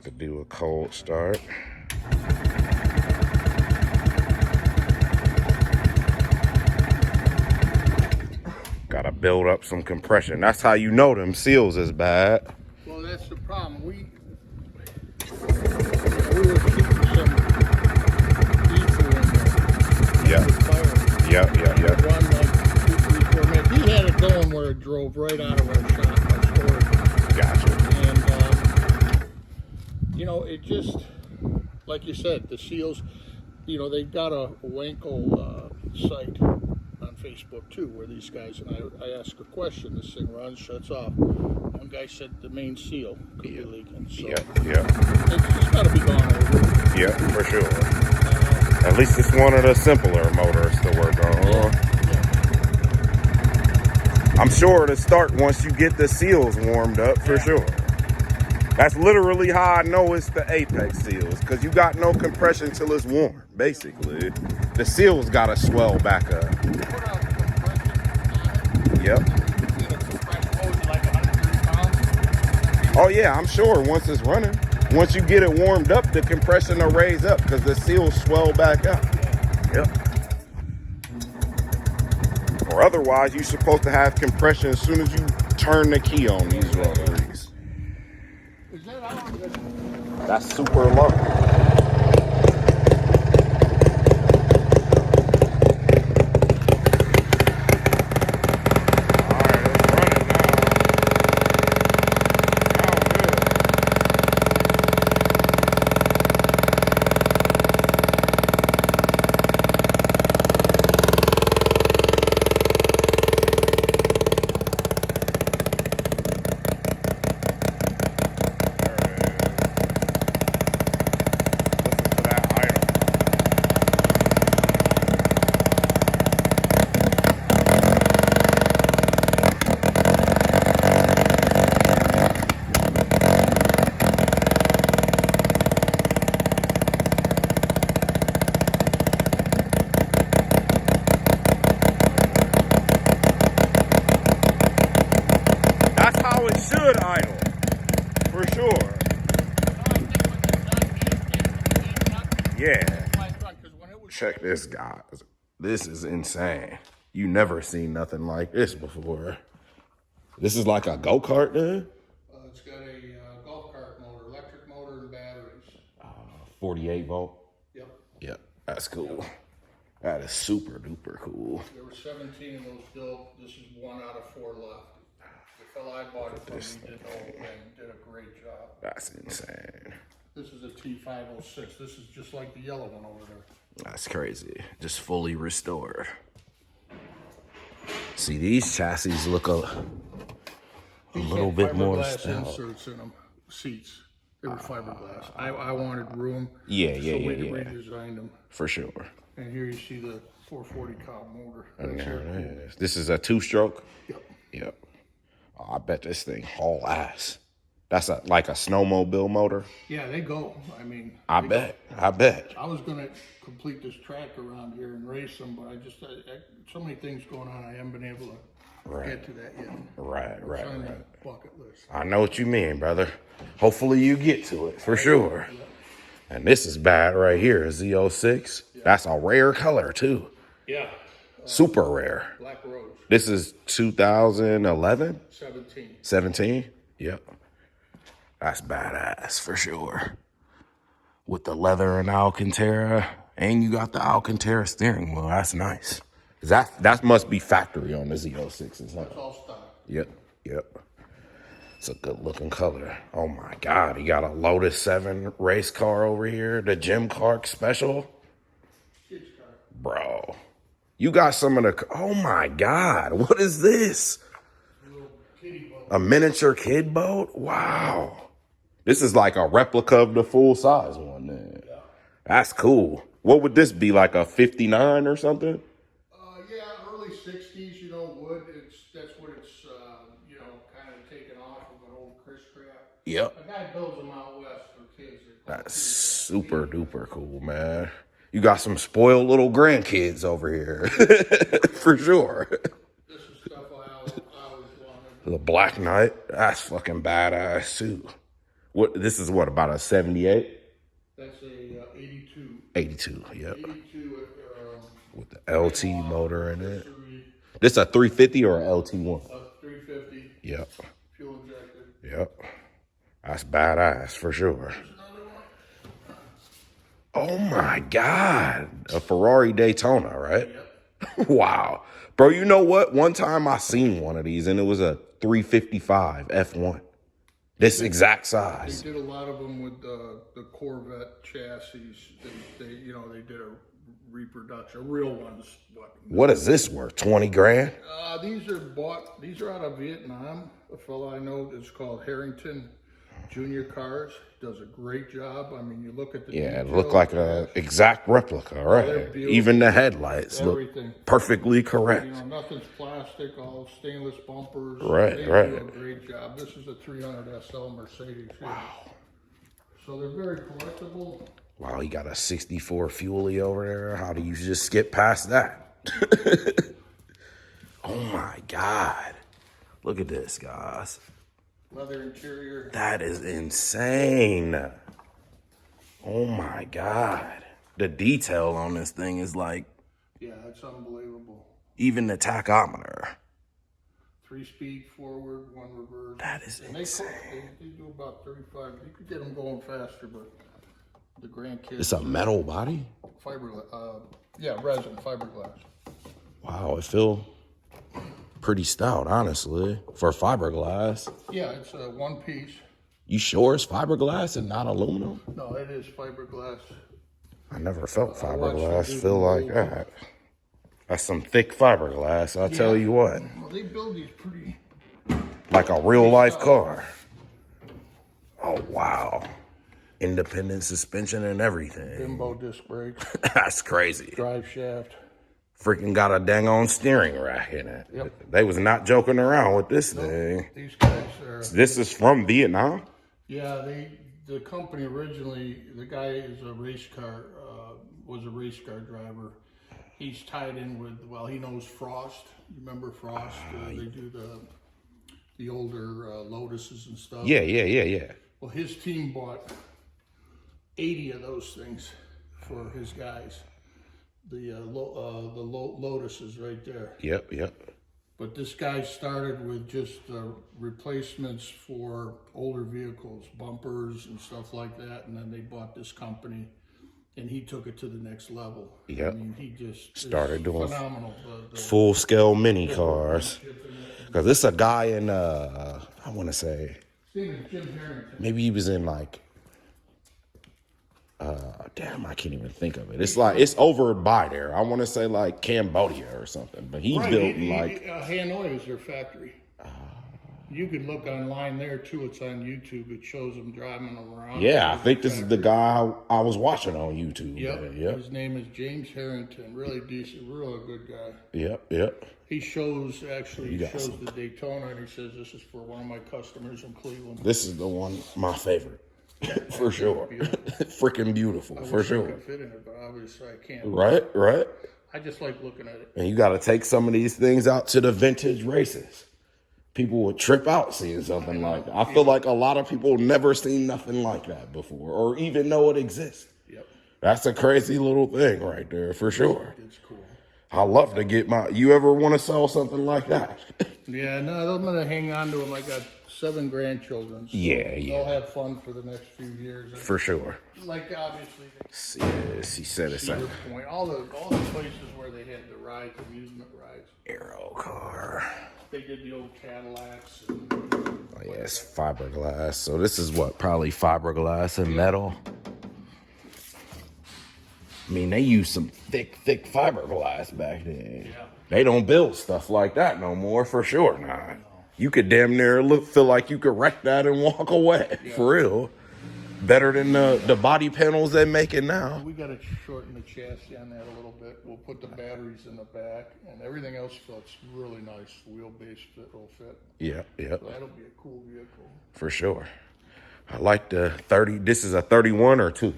to do a cold start. Gotta build up some compression. That's how you know them seals is bad. Well, that's the problem. We were keeping some diesel in there. Yeah. Run like 2, 3, 4 minutes. He had it going where it drove right out of our shop, our storage. Gotcha. And, you know, it just, like you said, the seals, you know, they've got a Wanko site on Facebook too, where these guys, and I ask a question, this thing runs, shuts off. One guy said the main seal could be leaking. So it's just got to be gone over. Yeah, for sure. At least it's one of the simpler motors to work on. Yeah. I'm sure it'll start once you get the seals warmed up, for sure. That's literally how I know it's the apex seals, because you got no compression till it's warm, basically. The seals got to swell back up. Yep. Oh yeah, I'm sure once it's running. Once you get it warmed up, the compression will raise up because the seals swell back up. Yep. Or otherwise, you're supposed to have compression as soon as you turn the key on these rotaries. Is that on? That's super low. Should idle, for sure. Yeah. Check this, guys. This is insane. You never seen nothing like this before. This is like a go-kart, then? It's got a golf cart motor, electric motor, and batteries. 48 volt? Yep. Yep, that's cool. That is super duper cool. There were 17 of those built. This is 1 out of 4 left. The fellow I bought it from, he did the whole thing, did a great job. That's insane. This is a T506. This is just like the yellow one over there. That's crazy. Just fully restored. See, these chassis look a little bit more stout. Inserts in them, seats. They were fiberglass. I wanted room. Yeah. So we redesigned them. For sure. And here you see the 440 cow motor. And there it is. This is a 2-stroke? Yep. Oh, I bet this thing haul ass. That's like a snowmobile motor? Yeah, they go. I mean, I bet. I was going to complete this track around here and race them, but I just, so many things going on, I haven't been able to get to that yet. Right. On that bucket list. I know what you mean, brother. Hopefully you get to it, for sure. Yep. And this is bad right here, a Z06. Yep. That's a rare color, too. Yeah. Super rare. Black Rose. This is 2011? 17. 17? Yep. That's badass for sure. With the leather and Alcantara, and you got the Alcantara steering wheel. That's nice. That must be factory on the Z06s. Huh? That's all stock. Yep. It's a good looking color. Oh my God, he got a Lotus 7 race car over here. The Jim Clark special. Bro, you got some of the, oh my God, what is this? A miniature kid boat? Wow. This is like a replica of the full size one then. Yeah. That's cool. What would this be, like a 59 or something? Yeah, early 60s, you know, wood. That's what it's, you know, kind of taken off of an old Chris crap. Yep. A guy builds them out west for kids. That's super duper cool, man. You got some spoiled little grandkids over here. For sure. This is stuff I always wanted. The Black Knight. That's fucking badass too. What? This is what, about a 78? That's a 82. 82, yep. 82 With the LT motor in it. rotory, This a 350 or a LT1? 350 Yep. fuel injected. Yep. That's badass for sure. There's another one. Oh my God. A Ferrari Daytona, right? Yep. Wow. Bro, you know what? One time I seen one of these and it was a 355 F1. This exact They size. did a lot of them with the Corvette chassis. They did a reproduction, real ones. What is this worth? 20 grand? These are out of Vietnam. A fellow I know is called Harrington Junior Cars. Does a great job. I mean, you look at the Yeah, it detail, looked like a exact replica, right? beautiful. Even the headlights Everything. look perfectly correct. You know, nothing's plastic, all stainless bumpers. Right, They right. do a great job. This is a 300 SL Mercedes. Wow. So they're very collectible. Wow, he got a 64 Fuelie over there. How do you just skip past that? Oh my God. Look at this, guys. Leather interior. That is insane. Oh my God. The detail on this thing is like, Yeah, it's unbelievable. even the tachometer. 3-speed forward, 1 reverse. That is And insane. they do about 35. You could get them going faster, but the grandkids. It's a metal body? Fiberglass. Yeah, resin, fiberglass. Wow, it feels pretty stout, honestly, for fiberglass. Yeah, it's a one piece. You sure it's fiberglass and not aluminum? No, it is fiberglass. I never felt watched them fiberglass do feel the like mold. that. That's some thick fiberglass, I tell you what. Well, they build these pretty. Like a real life car. Oh, wow. Independent suspension and everything. Bimbo disc brakes, That's crazy. drive shaft. Freaking got a dang on steering rack in it. Yep. They was not joking around with this thing. These guys are. This is from Vietnam? Yeah, the company originally, the guy is a race car, was a race car driver. He's tied in with, well, he knows Frost. You remember Frost? They do the older Lotuses and stuff. Yeah. Well, his team bought 80 of those things for his guys. The Lotus is right there. Yep. But this guy started with just replacements for older vehicles, bumpers and stuff like that, and then they bought this company, and he took it to the next level. Yep. I mean, he just Started doing phenomenal. full scale mini cars. Because this a guy in, I want to say, His name is Jim Harrington. maybe he was in like, damn, I can't even think of it. It's like, it's over by there. I want to say like Cambodia or something. But he built like, Hanoi is their factory. You could look online there too. It's on YouTube. It shows them driving around. yeah, I think this is the guy I was watching on YouTube. Yep. His name is James Harrington. Really decent, real good guy. Yep. He shows You got some. the Daytona, and he says this is for one of my customers in Cleveland. This is the one, my favorite. For sure. Freaking beautiful, for wish I sure. could fit in it, but obviously I can't. Right. I just like looking at it. And you got to take some of these things out to the vintage races. People would trip out seeing something like that. I feel like a lot of people never seen nothing like that before or even know it exists. Yep, That's a crazy little thing right there, for sure. it's cool. I love to get you ever want to sell something like that? Yeah, no, I'm gonna hang on to them. I got 7 grandchildren. So Yeah. They'll have fun for the next few years. For sure. Like obviously, Yes, he said it's Cedar an Point, all the places where they had the rides, amusement rides. aero car. They did the old Cadillacs. Oh, yeah, it's fiberglass. So this is what, probably fiberglass and metal? I mean, they used some thick fiberglass back then. Yeah. They don't build stuff like that no more, for sure not. You could damn near feel like you could wreck that and walk away, for real. Better than the body panels they making now. We got to shorten the chassis on that a little bit. We'll put the batteries in the back, and everything else fits really nice. Wheelbase fit will fit. Yeah. So that'll be a cool vehicle. For sure. I like the 30. This is a 31 or 2?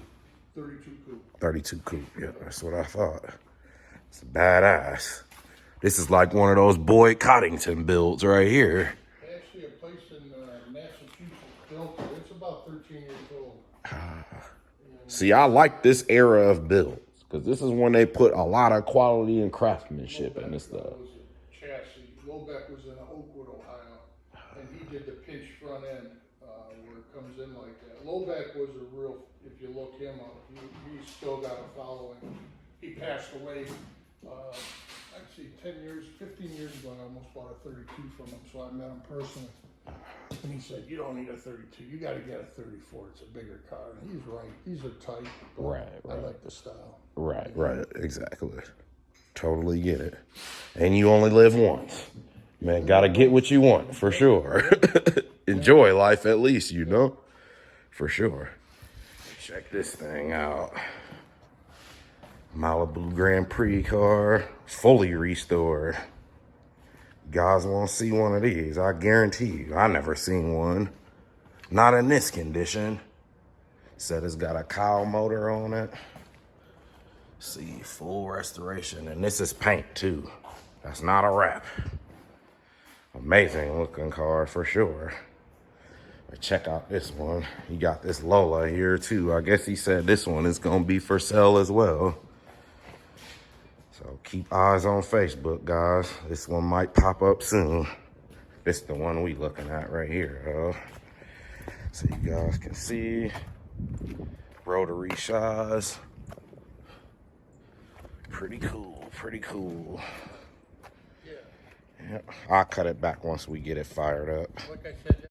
32 coupe. 32 coupe. Yeah, that's what I thought. It's badass. This is like one of those Boyd Coddington builds right here. Actually, a place in Massachusetts built it. It's about 1,300 See, I like this era of builds because this is when they put a lot of quality and craftsmanship in this stuff. Was a chassis. Lobeck was in Oakwood, Ohio, and he did the pinch front end where it comes in like that. Lobeck was a real. If you look him up, he's still got a following. He passed away. Actually, 10 years, 15 years ago, I almost bought a 32 from him, so I met him personally. And he said, you don't need a 32, you got to get a 34, it's a bigger car. And he's right, these are tight, but Right. I like the style. Right, exactly. Totally get it. And you only live once. Man, gotta get what you want, for sure. Enjoy life at least, you know? For sure. Check this thing out. Malibu Grand Prix car, fully restored. You guys want to see one of these? I guarantee you. I never seen one. Not in this condition. Said it's got a cowl motor on it. See, full restoration. And this is paint too. That's not a wrap. Amazing looking car for sure. But check out this one. You got this Lola here too. I guess he said this one is going to be for sale as well. So keep eyes on Facebook, guys. This one might pop up soon. This is the one we looking at right here, so you guys can see. Rotary shies. Pretty cool, pretty cool. Yeah. I'll cut it back once we get it fired up. Like I said,